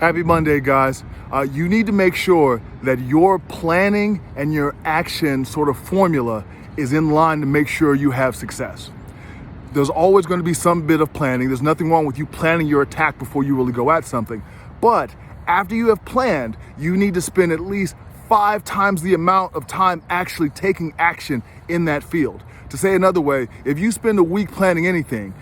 Happy Monday, guys. You need to make sure that your planning and your action sort of formula is in line to make sure you have success. There's always going to be some bit of planning. There's nothing wrong with you planning your attack before you really go at something. But after you have planned, you need to spend at least 5 times the amount of time actually taking action in that field. To say another way, if you spend a week planning anything,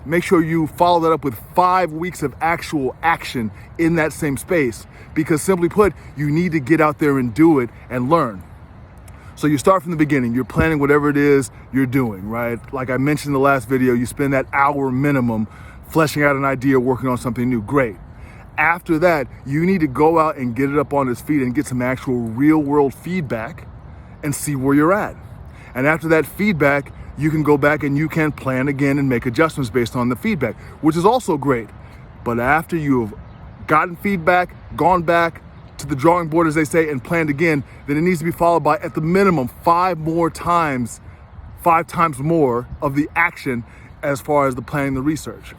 make sure you follow that up with 5 weeks of actual action in that same space, because simply put, you need to get out there and do it and learn. So you start from the beginning. You're planning whatever it is you're doing, right? Like I mentioned in the last video, you spend that hour minimum fleshing out an idea, working on something new. Great. After that, you need to go out and get it up on its feet and get some actual real world feedback and see where you're at. And after that feedback, you can go back and you can plan again and make adjustments based on the feedback, which is also great. But after you've gotten feedback, gone back to the drawing board, as they say, and planned again, then it needs to be followed by, at the minimum, 5 times more of the action as far as the planning, the research.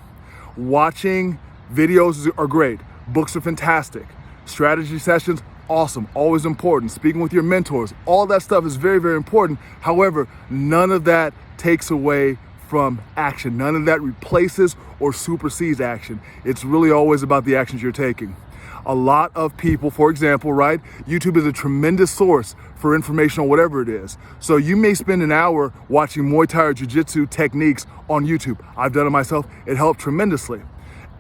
Watching videos are great. Books are fantastic. Strategy sessions, awesome, always important. Speaking with your mentors, all that stuff is very, very important. However, none of that takes away from action. None of that replaces or supersedes action. It's really always about the actions you're taking. A lot of people, for example, right? YouTube is a tremendous source for information on whatever it is. So you may spend an hour watching Muay Thai or Jiu-Jitsu techniques on YouTube. I've done it myself. It helped tremendously.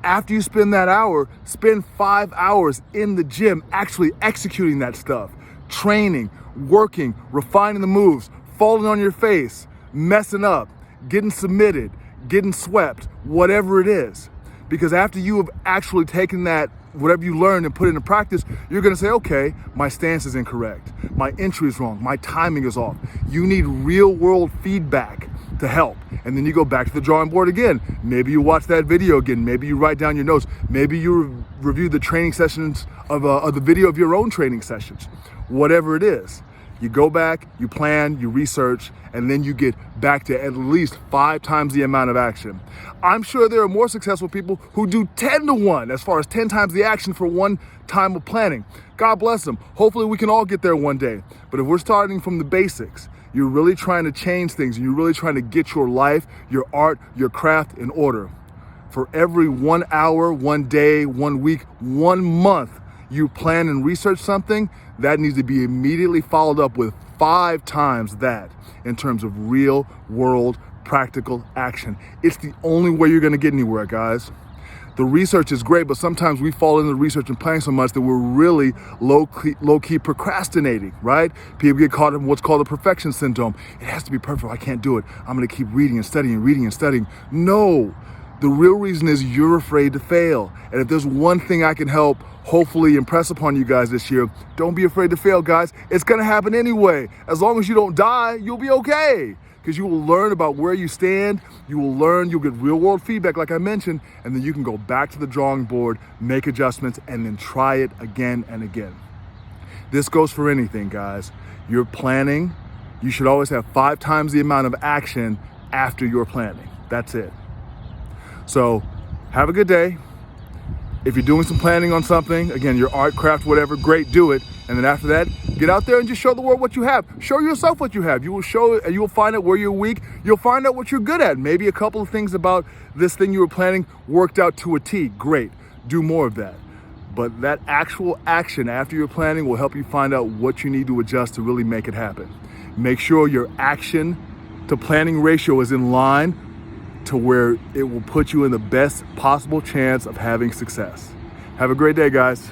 After you spend that hour, spend 5 hours in the gym actually executing that stuff, training, working, refining the moves, falling on your face, messing up, getting submitted, getting swept, whatever it is. Because after you have actually taken that, whatever you learned and put it into practice, you're gonna say, okay, my stance is incorrect, my entry is wrong, my timing is off. You need real world feedback to help. And then you go back to the drawing board again. Maybe you watch that video again. Maybe you write down your notes. Maybe you review the training sessions of the video of your own training sessions. Whatever it is, you go back, you plan, you research, and then you get back to at least 5 times the amount of action. I'm sure there are more successful people who do 10 to 1, as far as 10 times the action for one time of planning. God bless them. Hopefully we can all get there one day. But if we're starting from the basics, you're really trying to change things, and you're really trying to get your life, your art, your craft in order. For every 1 hour, 1 day, 1 week, 1 month you plan and research something, that needs to be immediately followed up with 5 times that in terms of real world practical action. It's the only way you're gonna get anywhere, guys. The research is great, but sometimes we fall into the research and planning so much that we're really low-key procrastinating, right? People get caught in what's called the perfection syndrome. It has to be perfect. I can't do it. I'm gonna keep reading and studying. No, the real reason is you're afraid to fail. And if there's one thing I can help hopefully impress upon you guys this year, don't be afraid to fail, guys. It's gonna happen anyway. As long as you don't die, you'll be okay. Because you will learn about where you stand, you'll get real world feedback like I mentioned, and then you can go back to the drawing board, make adjustments, and then try it again and again. This goes for anything, guys. You're planning, you should always have 5 times the amount of action after your planning. That's it. So have a good day. If you're doing some planning on something, again, your art, craft, whatever, great, do it. And then after that, get out there and just show the world what you have. Show yourself what you have. You will find out where you're weak. You'll find out what you're good at. Maybe a couple of things about this thing you were planning worked out to a T. Great, do more of that. But that actual action after your planning will help you find out what you need to adjust to really make it happen. Make sure your action to planning ratio is in line to where it will put you in the best possible chance of having success. Have a great day, guys.